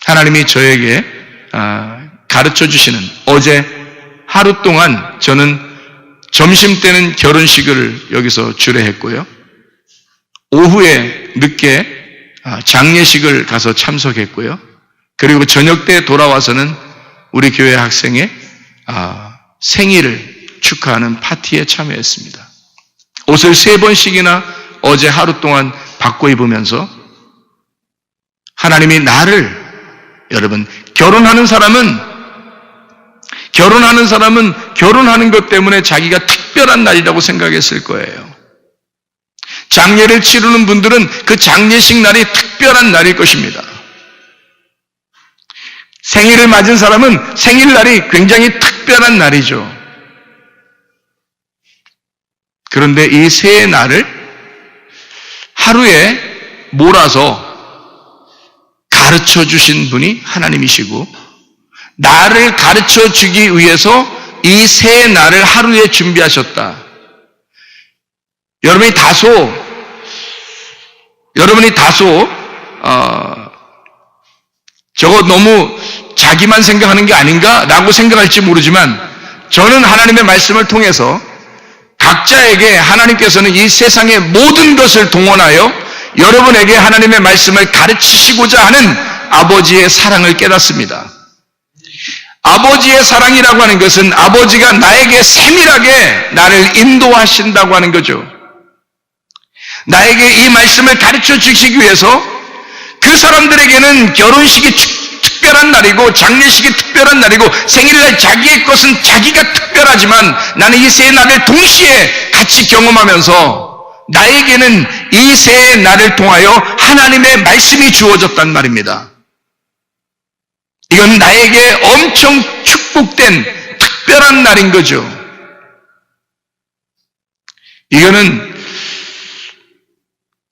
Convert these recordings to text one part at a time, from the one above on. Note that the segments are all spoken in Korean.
하나님이 저에게 가르쳐 주시는, 어제 하루 동안 저는 점심 때는 결혼식을 여기서 주례했고요. 오후에 늦게 장례식을 가서 참석했고요. 그리고 저녁 때 돌아와서는 우리 교회 학생의 생일을 축하하는 파티에 참여했습니다. 옷을 3번씩이나 어제 하루 동안 바꿔 입으면서 하나님이 나를, 여러분, 결혼하는 사람은 결혼하는 것 때문에 자기가 특별한 날이라고 생각했을 거예요. 장례를 치르는 분들은 그 장례식 날이 특별한 날일 것입니다. 생일을 맞은 사람은 생일날이 굉장히 특별한 날이죠. 그런데 이 세 날을 하루에 몰아서 가르쳐 주신 분이 하나님이시고, 나를 가르쳐 주기 위해서 이 세 날을 하루에 준비하셨다. 여러분이 다소 저거 너무 자기만 생각하는 게 아닌가라고 생각할지 모르지만, 저는 하나님의 말씀을 통해서 각자에게 하나님께서는 이 세상의 모든 것을 동원하여 여러분에게 하나님의 말씀을 가르치시고자 하는 아버지의 사랑을 깨닫습니다. 아버지의 사랑이라고 하는 것은 아버지가 나에게 세밀하게 나를 인도하신다고 하는 거죠. 나에게 이 말씀을 가르쳐 주시기 위해서 그 사람들에게는 결혼식이 특별한 날이고 장례식이 특별한 날이고 생일날 자기의 것은 자기가 특별하지만, 나는 이 세 날을 동시에 같이 경험하면서 나에게는 이 세 날을 통하여 하나님의 말씀이 주어졌단 말입니다. 이건 나에게 엄청 축복된 특별한 날인 거죠. 이거는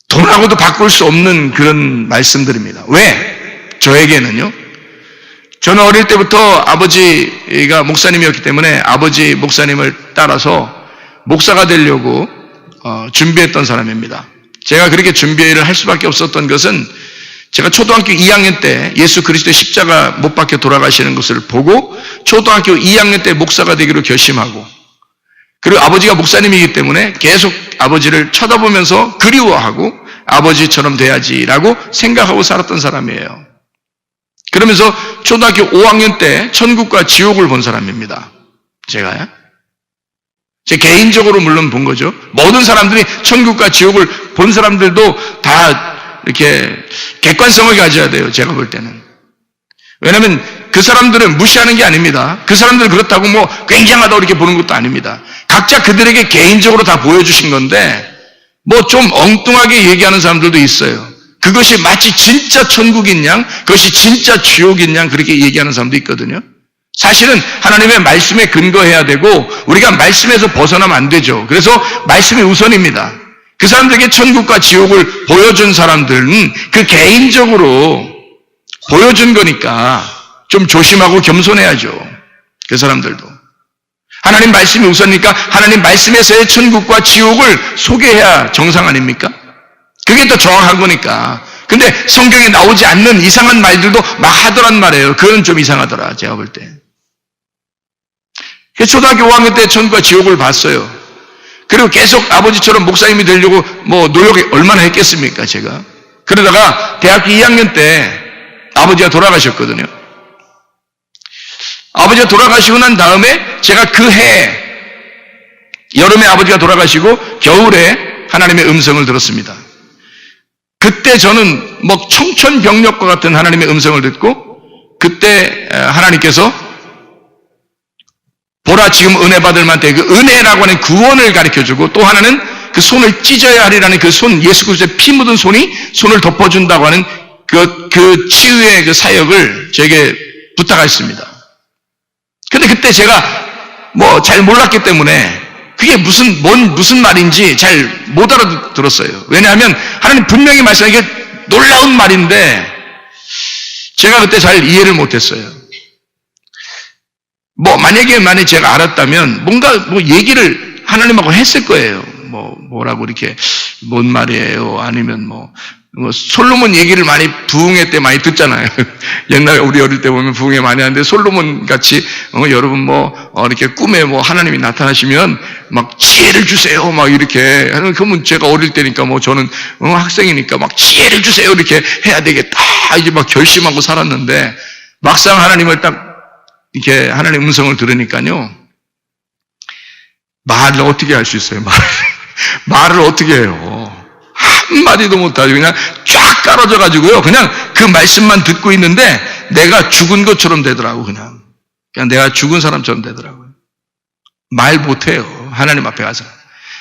돈하고도 바꿀 수 없는 그런 말씀들입니다. 왜? 저에게는요. 저는 어릴 때부터 아버지가 목사님이었기 때문에 아버지 목사님을 따라서 목사가 되려고 준비했던 사람입니다. 제가 그렇게 준비를 할 수밖에 없었던 것은, 제가 초등학교 2학년 때 예수 그리스도의 십자가 못 박혀 돌아가시는 것을 보고 초등학교 2학년 때 목사가 되기로 결심하고, 그리고 아버지가 목사님이기 때문에 계속 아버지를 쳐다보면서 그리워하고 아버지처럼 돼야지라고 생각하고 살았던 사람이에요. 그러면서 초등학교 5학년 때 천국과 지옥을 본 사람입니다. 제가요. 제 개인적으로 물론 본 거죠. 모든 사람들이 천국과 지옥을 본 사람들도 다 이렇게 객관성을 가져야 돼요. 제가 볼 때는. 왜냐하면 그 사람들은 무시하는 게 아닙니다. 그 사람들은 그렇다고 뭐 굉장하다고 이렇게 보는 것도 아닙니다. 각자 그들에게 개인적으로 다 보여주신 건데, 뭐 좀 엉뚱하게 얘기하는 사람들도 있어요. 그것이 마치 진짜 천국인 양, 그것이 진짜 지옥인 양 그렇게 얘기하는 사람도 있거든요. 사실은 하나님의 말씀에 근거해야 되고 우리가 말씀에서 벗어나면 안 되죠. 그래서 말씀이 우선입니다. 그 사람들에게 천국과 지옥을 보여준 사람들은 그 개인적으로 보여준 거니까 좀 조심하고 겸손해야죠. 그 사람들도. 하나님 말씀이 우선이니까 하나님 말씀에서의 천국과 지옥을 소개해야 정상 아닙니까? 그게 더 정확한 거니까. 근데 성경에 나오지 않는 이상한 말들도 막 하더란 말이에요. 그건 좀 이상하더라, 제가 볼 때. 초등학교 5학년 때 천국과 지옥을 봤어요. 그리고 계속 아버지처럼 목사님이 되려고 뭐 노력을 얼마나 했겠습니까, 제가. 그러다가 대학교 2학년 때 아버지가 돌아가셨거든요. 아버지가 돌아가시고 난 다음에 제가 그 해, 여름에 아버지가 돌아가시고 겨울에 하나님의 음성을 들었습니다. 그때 저는 뭐 청천벽력과 같은 하나님의 음성을 듣고, 그때 하나님께서 보라 지금 은혜 받을 만한테 그 은혜라고 하는 구원을 가르쳐주고, 또 하나는 그 손을 찢어야 하리라는 그 손, 예수 그리스도의 피 묻은 손을 덮어준다고 하는 그 치유의 그 사역을 저에게 부탁하셨습니다. 근데 그때 제가 뭐 잘 몰랐기 때문에 그게 무슨 말인지 잘 못 알아들었어요. 왜냐하면 하나님 분명히 말씀하신 게 놀라운 말인데 제가 그때 잘 이해를 못했어요. 뭐 만약에 제가 알았다면 뭔가 뭐 얘기를 하나님하고 했을 거예요. 뭐라고 이렇게 뭔 말이에요? 아니면 뭐 솔로몬 얘기를 많이 부흥회 때 많이 듣잖아요. 옛날에 우리 어릴 때 보면 부흥회 많이 하는데 솔로몬 같이 여러분 이렇게 꿈에 하나님이 나타나시면 막 지혜를 주세요 막 이렇게 그러면 제가 어릴 때니까 저는 학생이니까 막 지혜를 주세요 이렇게 해야 되겠다 이제 막 결심하고 살았는데 막상 하나님을 딱 이렇게 하나님 음성을 들으니까요 말을 어떻게 할 수 있어요? 말을 어떻게 해요? 한마디도 못하죠. 그냥 쫙 깔아져가지고요. 그냥 그 말씀만 듣고 있는데 내가 죽은 것처럼 되더라고, 그냥 내가 죽은 사람처럼 되더라고요. 말 못해요. 하나님 앞에 가서.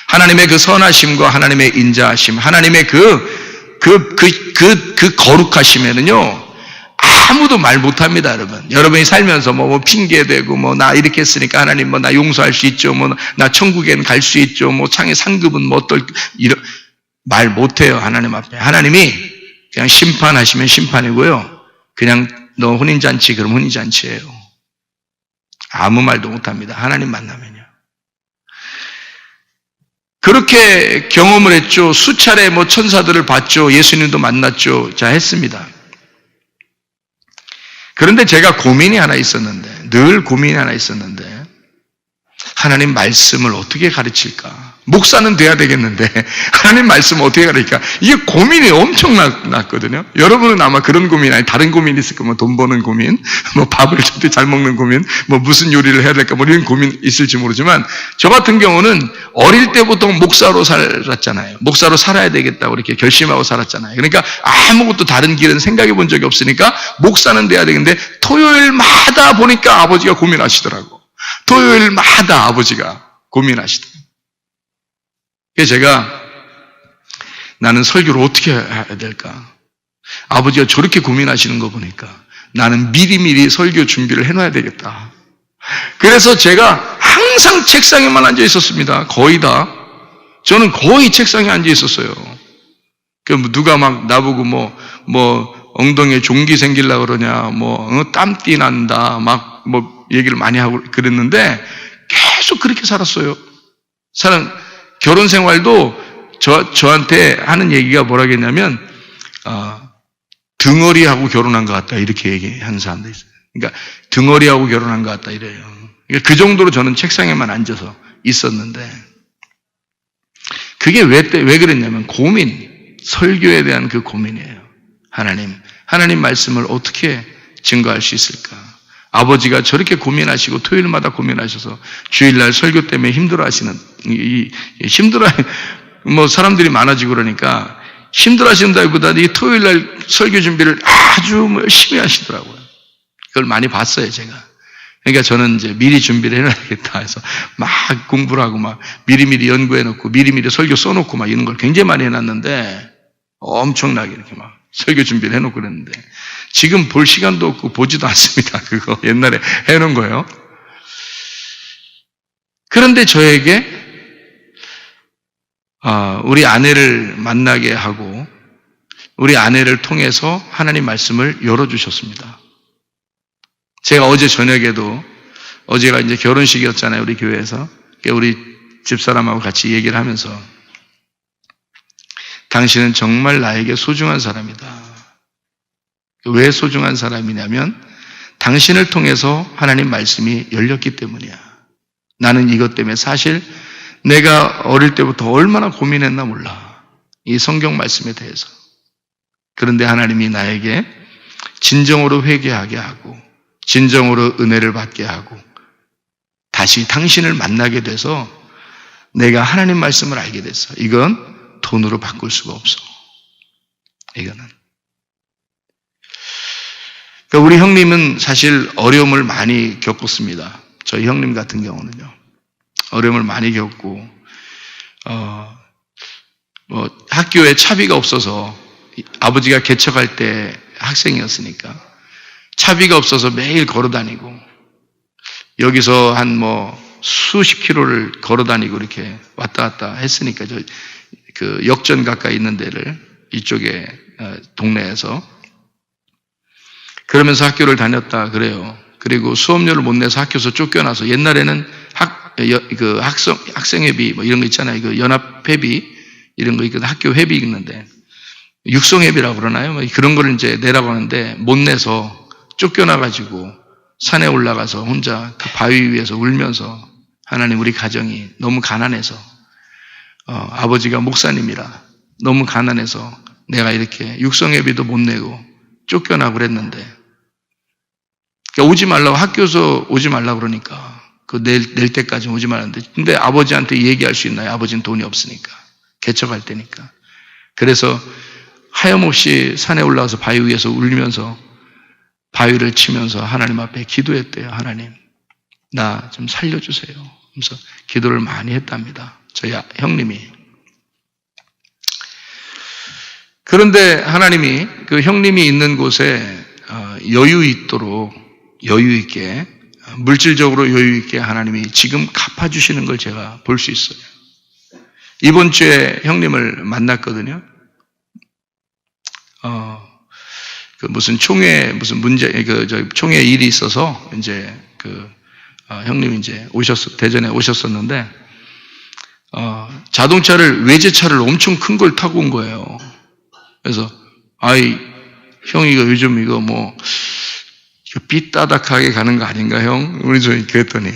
하나님의 그 선하심과 하나님의 인자하심, 하나님의 그 거룩하심에는요, 아무도 말 못합니다, 여러분. 여러분이 살면서 핑계대고 나 이렇게 했으니까 하나님 나 용서할 수 있죠. 나 천국에는 갈 수 있죠. 창의 상급은 이런 말 못해요, 하나님 앞에. 하나님이 그냥 심판하시면 심판이고요. 그냥 너 혼인잔치, 그럼 혼인잔치예요. 아무 말도 못합니다. 하나님 만나면요. 그렇게 경험을 했죠. 수차례 천사들을 봤죠. 예수님도 만났죠. 자, 했습니다. 그런데 제가 고민이 하나 있었는데, 늘 고민이 하나 있었는데, 하나님 말씀을 어떻게 가르칠까? 목사는 돼야 되겠는데 하나님 말씀을 어떻게 가르칠까? 이게 고민이 엄청 났거든요. 여러분은 아마 그런 고민 아니 다른 고민이 있을 거면 돈 버는 고민, 밥을 절대 잘 먹는 고민, 무슨 요리를 해야 될까 이런 고민 있을지 모르지만 저 같은 경우는 어릴 때부터 목사로 살았잖아요. 목사로 살아야 되겠다고 이렇게 결심하고 살았잖아요. 그러니까 아무것도 다른 길은 생각해 본 적이 없으니까 목사는 돼야 되겠는데 토요일마다 보니까 아버지가 고민하시더라고. 토요일마다 아버지가 고민하시더라고요. 그래서 제가 나는 설교를 어떻게 해야 될까? 아버지가 저렇게 고민하시는 거 보니까 나는 미리미리 설교 준비를 해놔야 되겠다. 그래서 제가 항상 책상에만 앉아 있었습니다. 거의 다. 저는 거의 책상에 앉아 있었어요. 누가 막 나보고 엉덩이에 종기 생기려고 그러냐, 땀띠 난다, 얘기를 많이 하고 그랬는데 계속 그렇게 살았어요. 결혼 생활도 저한테 하는 얘기가 뭐라겠냐면 등어리하고 결혼한 것 같다 이렇게 얘기하는 사람도 있어요. 그러니까 등어리하고 결혼한 것 같다 이래요. 그러니까 그 정도로 저는 책상에만 앉아서 있었는데 그게 왜 그랬냐면 설교에 대한 그 고민이에요. 하나님 말씀을 어떻게 증거할 수 있을까? 아버지가 저렇게 고민하시고 토요일마다 고민하셔서 주일날 설교 때문에 힘들어하시는 사람들이 많아지고 그러니까 힘들어하신다기보다 이 토요일날 설교 준비를 아주 열심히 하시더라고요. 그걸 많이 봤어요, 제가. 그러니까 저는 이제 미리 준비를 해놔야겠다 해서 막 공부를 하고 미리미리 연구해놓고 미리미리 설교 써놓고 이런 걸 굉장히 많이 해놨는데 엄청나게 이렇게 설교 준비를 해놓고 그랬는데 지금 볼 시간도 없고 보지도 않습니다. 그거 옛날에 해놓은 거예요. 그런데 저에게 우리 아내를 만나게 하고 우리 아내를 통해서 하나님 말씀을 열어주셨습니다. 제가 어제 저녁에도 어제가 이제 결혼식이었잖아요. 우리 교회에서. 우리 집사람하고 같이 얘기를 하면서 당신은 정말 나에게 소중한 사람이다. 왜 소중한 사람이냐면 당신을 통해서 하나님 말씀이 열렸기 때문이야. 나는 이것 때문에 사실 내가 어릴 때부터 얼마나 고민했나 몰라. 이 성경 말씀에 대해서. 그런데 하나님이 나에게 진정으로 회개하게 하고 진정으로 은혜를 받게 하고 다시 당신을 만나게 돼서 내가 하나님 말씀을 알게 됐어. 이건 돈으로 바꿀 수가 없어. 이거는. 그러니까 우리 형님은 사실 어려움을 많이 겪었습니다. 저희 형님 같은 경우는요. 어려움을 많이 겪고 학교에 차비가 없어서 아버지가 개척할 때 학생이었으니까 차비가 없어서 매일 걸어 다니고 여기서 한 수십 킬로를 걸어 다니고 이렇게 왔다 갔다 했으니까 그 역전 가까이 있는 데를 이쪽에 동네에서 그러면서 학교를 다녔다 그래요. 그리고 수업료를 못 내서 학교에서 쫓겨나서 옛날에는 학생회비 이런 거 있잖아요. 그 연합회비 이런 거 있거든. 학교 회비 있는데 육성회비라고 그러나요? 그런 걸 이제 내라고 하는데 못 내서 쫓겨나가지고 산에 올라가서 혼자 그 바위 위에서 울면서 하나님 우리 가정이 너무 가난해서 아버지가 목사님이라 너무 가난해서 내가 이렇게 육성회비도 못 내고 쫓겨나고 그랬는데 그러니까 오지 말라고 학교에서 오지 말라고 그러니까 그 낼 때까지 오지 말았는데 근데 아버지한테 얘기할 수 있나요? 아버지는 돈이 없으니까 개척할 때니까 그래서 하염없이 산에 올라가서 바위 위에서 울면서 바위를 치면서 하나님 앞에 기도했대요. 하나님 나 좀 살려주세요. 그래서 기도를 많이 했답니다. 저희 형님이. 그런데 하나님이 그 형님이 있는 곳에 여유 있도록 여유 있게 물질적으로 여유 있게 하나님이 지금 갚아주시는 걸 제가 볼 수 있어요. 이번 주에 형님을 만났거든요. 그 무슨 총회 무슨 문제 총회 일이 있어서 이제 형님이 이제 대전에 오셨었는데 자동차를 외제차를 엄청 큰 걸 타고 온 거예요. 그래서 형 이거 요즘 이거 뭐 삐따닥하게 가는 거 아닌가 형? 우리 좀 그랬더니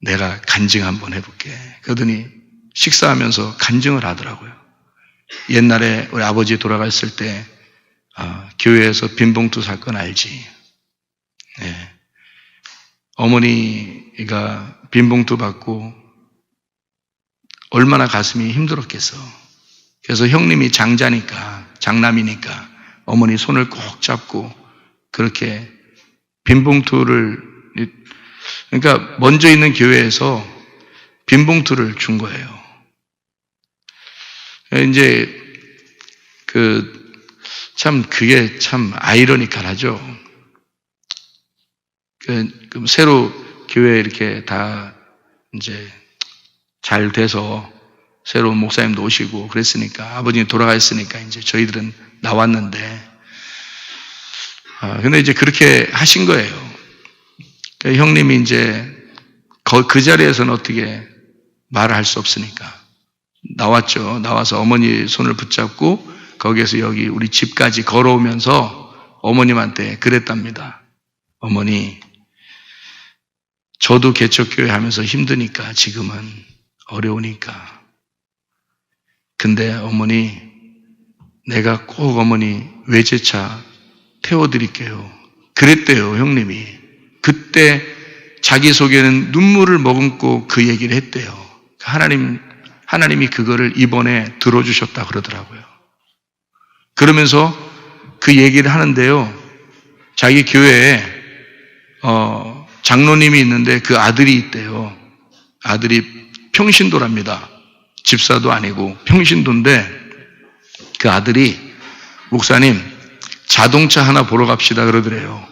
내가 간증 한번 해볼게. 그러더니 식사하면서 간증을 하더라고요. 옛날에 우리 아버지 돌아갔을 때 교회에서 빈봉투 사건 알지? 네. 어머니가 빈봉투 받고 얼마나 가슴이 힘들었겠어. 그래서 형님이 장남이니까 어머니 손을 꼭 잡고 그렇게 빈봉투를 그러니까 먼저 있는 교회에서 빈봉투를 준 거예요. 이제 그게 참 아이러니컬하죠. 새로 교회 이렇게 다 이제 잘 돼서 새로운 목사님도 오시고 그랬으니까 아버님이 돌아가셨으니까 이제 저희들은 나왔는데 근데 이제 그렇게 하신 거예요. 그러니까 형님이 이제 그 자리에서는 어떻게 말을 할 수 없으니까 나왔죠. 나와서 어머니 손을 붙잡고 거기에서 여기 우리 집까지 걸어오면서 어머님한테 그랬답니다. 어머니, 저도 개척교회 하면서 힘드니까 지금은 어려우니까. 근데 어머니, 내가 꼭 어머니 외제차 태워드릴게요. 그랬대요, 형님이. 그때 자기속에는 눈물을 머금고 그 얘기를 했대요. 하나님이 그거를 이번에 들어주셨다 그러더라고요. 그러면서 그 얘기를 하는데요. 자기 교회에 장로님이 있는데 그 아들이 있대요. 아들이 평신도랍니다. 집사도 아니고 평신도인데 그 아들이 목사님 자동차 하나 보러 갑시다 그러더래요.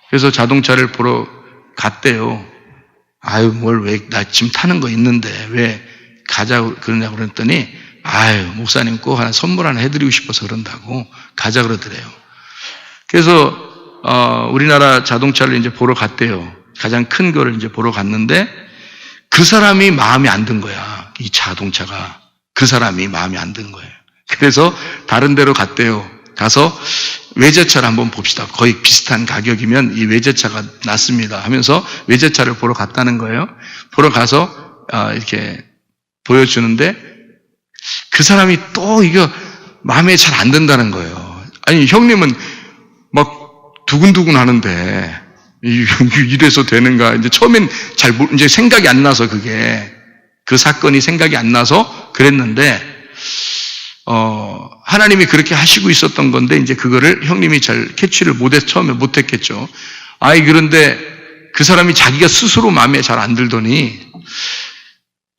그래서 자동차를 보러 갔대요. 아유 뭘 왜 나 지금 타는 거 있는데 왜 가자고 그러냐고 그랬더니 아유 목사님 꼭 하나 선물 하나 해드리고 싶어서 그런다고 가자 그러더래요. 그래서 우리나라 자동차를 이제 보러 갔대요. 가장 큰 거를 이제 보러 갔는데 그 사람이 마음에 안 든 거야. 이 자동차가 그 사람이 마음에 안 든 거예요. 그래서 다른 데로 갔대요. 가서 외제차를 한번 봅시다. 거의 비슷한 가격이면 이 외제차가 낫습니다 하면서 외제차를 보러 갔다는 거예요. 보러 가서 이렇게 보여주는데 그 사람이 또 이거 마음에 잘 안 든다는 거예요. 아니 형님은 막 두근두근 하는데 이래서 되는가? 이제 처음엔 이제 생각이 안 나서 그 사건이 생각이 안 나서 그랬는데 하나님이 그렇게 하시고 있었던 건데 이제 그거를 형님이 잘 캐치를 처음에 못했겠죠. 그런데 그 사람이 자기가 스스로 마음에 잘 안 들더니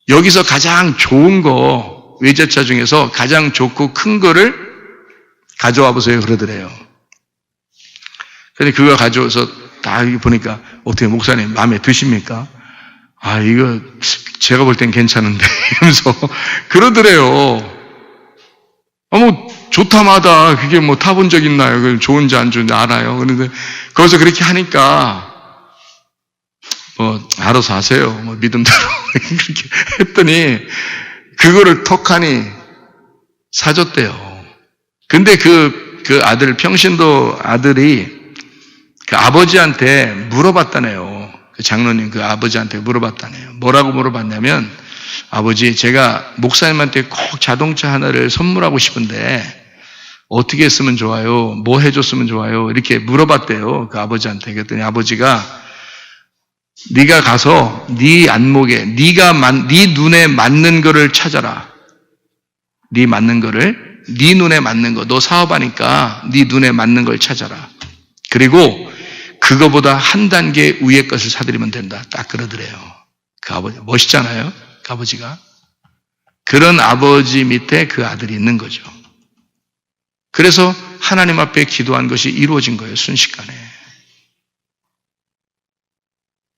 여기서 가장 좋은 거 외제차 중에서 가장 좋고 큰 거를 가져와 보세요 그러더래요. 근데 그거 가져와서 다 보니까 어떻게 목사님 마음에 드십니까? 이거 제가 볼 땐 괜찮은데 이러면서 그러더래요. 뭐 좋다마다 그게 뭐 타본 적 있나요? 좋은지 안 좋은지 알아요. 그런데 거기서 그렇게 하니까 뭐 알아서 하세요. 뭐 믿음대로 그렇게 했더니 그거를 턱하니 사줬대요. 근데 그 아들, 평신도 아들이 그 아버지한테 물어봤다네요. 그 장로님 그 아버지한테 물어봤다네요. 뭐라고 물어봤냐면, 아버지, 제가 목사님한테 꼭 자동차 하나를 선물하고 싶은데 어떻게 했으면 좋아요? 뭐 해줬으면 좋아요? 이렇게 물어봤대요. 그 아버지한테. 그랬더니 아버지가, 네가 가서 네 안목에 네 눈에 맞는 거를 찾아라. 네 맞는 거를, 네 눈에 맞는 거. 너 사업하니까 네 눈에 맞는 걸 찾아라. 그리고 그거보다 한 단계 위의 것을 사드리면 된다. 딱 그러더래요. 그 아버지 멋있잖아요. 그 아버지가. 그런 아버지 밑에 그 아들이 있는 거죠. 그래서 하나님 앞에 기도한 것이 이루어진 거예요. 순식간에.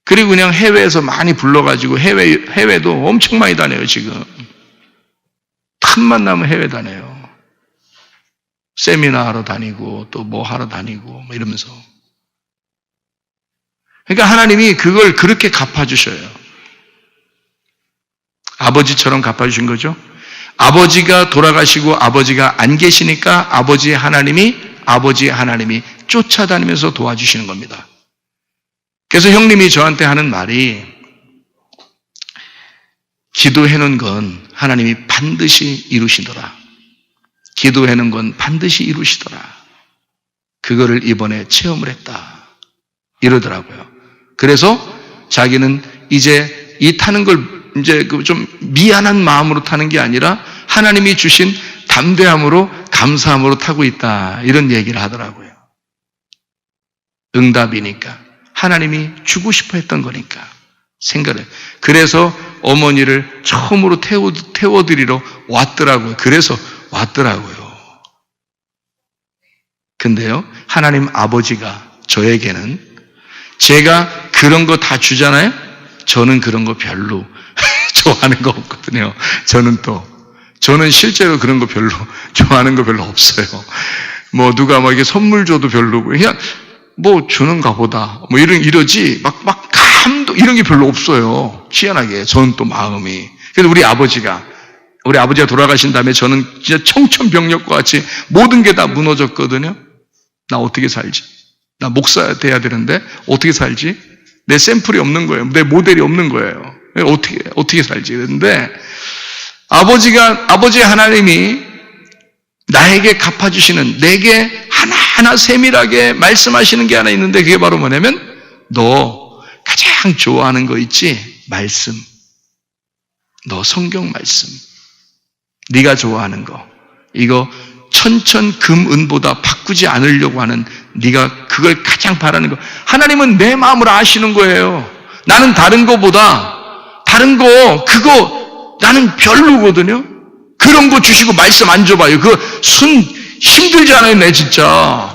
그리고 그냥 해외에서 많이 불러가지고 해외도 엄청 많이 다녀요. 지금 틈만 나면 해외 다녀요. 세미나 하러 다니고 또 뭐 하러 다니고 뭐 이러면서. 그러니까 하나님이 그걸 그렇게 갚아주셔요. 아버지처럼 갚아주신 거죠. 아버지가 돌아가시고 아버지가 안 계시니까 아버지 하나님이 쫓아다니면서 도와주시는 겁니다. 그래서 형님이 저한테 하는 말이, 기도해놓은 건 하나님이 반드시 이루시더라. 기도해놓은 건 반드시 이루시더라. 그거를 이번에 체험을 했다. 이러더라고요. 그래서 자기는 이제 이 타는 걸 이제 좀 미안한 마음으로 타는 게 아니라 하나님이 주신 담대함으로, 감사함으로 타고 있다. 이런 얘기를 하더라고요. 응답이니까. 하나님이 주고 싶어 했던 거니까. 생각을. 그래서 어머니를 처음으로 태워드리러 왔더라고요. 그래서 왔더라고요. 근데요, 하나님 아버지가 저에게는, 제가 그런 거 다 주잖아요? 저는 그런 거 별로 좋아하는 거 없거든요. 저는 실제로 그런 거 별로 좋아하는 거 별로 없어요. 뭐 누가 막 이게 선물 줘도 별로고, 그냥 뭐 주는가 보다. 뭐 이러지, 막 감동, 이런 게 별로 없어요. 희한하게. 저는 또 마음이. 그래서 우리 아버지가 돌아가신 다음에 저는 진짜 청천벽력과 같이 모든 게 다 무너졌거든요. 나 어떻게 살지? 나 목사 돼야 되는데 어떻게 살지? 내 샘플이 없는 거예요. 내 모델이 없는 거예요. 어떻게 살지? 그런데 아버지 하나님이 나에게 갚아주시는, 내게 하나하나 세밀하게 말씀하시는 게 하나 있는데, 그게 바로 뭐냐면, 너 가장 좋아하는 거 있지? 말씀. 너 성경 말씀. 네가 좋아하는 거. 이거 천천금은보다 바꾸지 않으려고 하는, 네가 그걸 가장 바라는 거. 하나님은 내 마음을 아시는 거예요. 나는 다른 거 그거 나는 별로거든요. 그런 거 주시고 말씀 안 줘봐요. 힘들지 않아요, 내 진짜.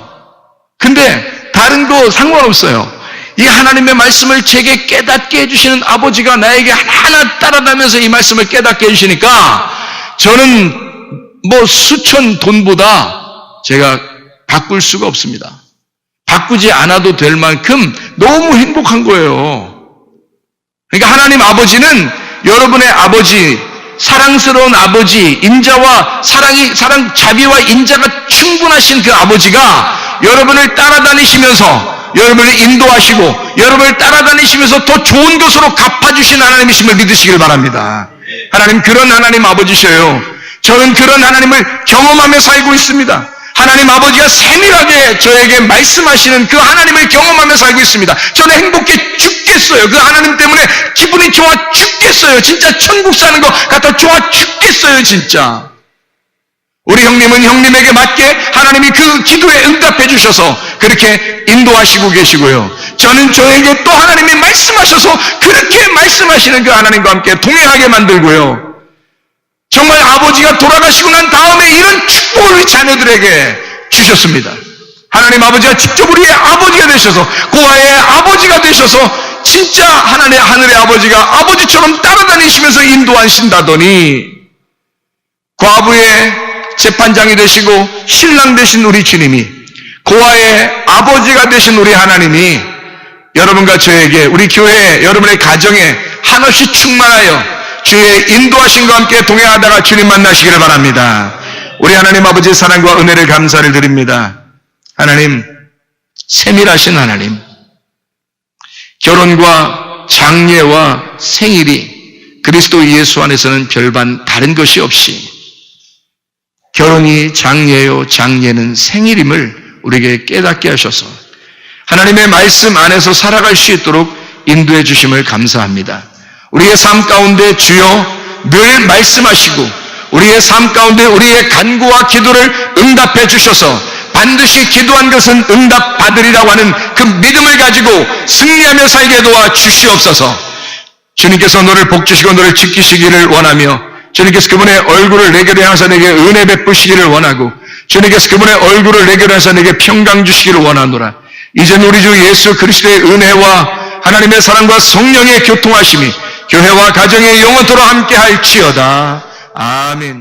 근데 다른 거 상관없어요. 이 하나님의 말씀을 제게 깨닫게 해주시는 아버지가 나에게 하나하나 따라다니면서 이 말씀을 깨닫게 해주시니까, 저는 뭐 수천 돈보다 제가 바꿀 수가 없습니다. 바꾸지 않아도 될 만큼 너무 행복한 거예요. 그러니까 하나님 아버지는 여러분의 아버지, 사랑스러운 아버지, 인자와 자비와 인자가 충분하신 그 아버지가 여러분을 따라다니시면서, 여러분을 인도하시고, 여러분을 따라다니시면서 더 좋은 것으로 갚아주신 하나님이심을 믿으시길 바랍니다. 하나님 그런 하나님 아버지셔요. 저는 그런 하나님을 경험하며 살고 있습니다. 하나님 아버지가 세밀하게 저에게 말씀하시는 그 하나님을 경험하며 살고 있습니다. 저는 행복해 죽겠어요. 그 하나님 때문에 기분이 좋아 죽겠어요. 진짜 천국 사는 것 같아 좋아 죽겠어요, 진짜. 우리 형님은 형님에게 맞게 하나님이 그 기도에 응답해 주셔서 그렇게 인도하시고 계시고요. 저는 저에게 또 하나님이 말씀하셔서 그렇게 말씀하시는 그 하나님과 함께 동행하게 만들고요. 정말 아버지가 돌아가시고 난 다음에 이런 축복을 우리 자녀들에게 주셨습니다. 하나님 아버지가 직접 우리의 아버지가 되셔서, 고아의 아버지가 되셔서 진짜 하늘의 아버지가 아버지처럼 따라다니시면서 인도하신다더니, 과부의 재판장이 되시고 신랑 되신 우리 주님이, 고아의 아버지가 되신 우리 하나님이 여러분과 저에게, 우리 교회에, 여러분의 가정에 한없이 충만하여 주의 인도하심과 함께 동행하다가 주님 만나시기를 바랍니다. 우리 하나님 아버지의 사랑과 은혜를 감사를 드립니다. 하나님, 세밀하신 하나님, 결혼과 장례와 생일이 그리스도 예수 안에서는 별반 다른 것이 없이 결혼이 장례요, 장례는 생일임을 우리에게 깨닫게 하셔서 하나님의 말씀 안에서 살아갈 수 있도록 인도해 주심을 감사합니다. 우리의 삶 가운데 주여 늘 말씀하시고 우리의 삶 가운데 우리의 간구와 기도를 응답해 주셔서 반드시 기도한 것은 응답받으리라고 하는 그 믿음을 가지고 승리하며 살게 도와 주시옵소서. 주님께서 너를 복주시고 너를 지키시기를 원하며 주님께서 그분의 얼굴을 내게로 향하사 내게 은혜 베푸시기를 원하고 주님께서 그분의 얼굴을 내게로 향하사 내게 평강 주시기를 원하노라. 이제는 우리 주 예수 그리스도의 은혜와 하나님의 사랑과 성령의 교통하심이 교회와 가정의 영원토록 함께 할지어다. 아멘.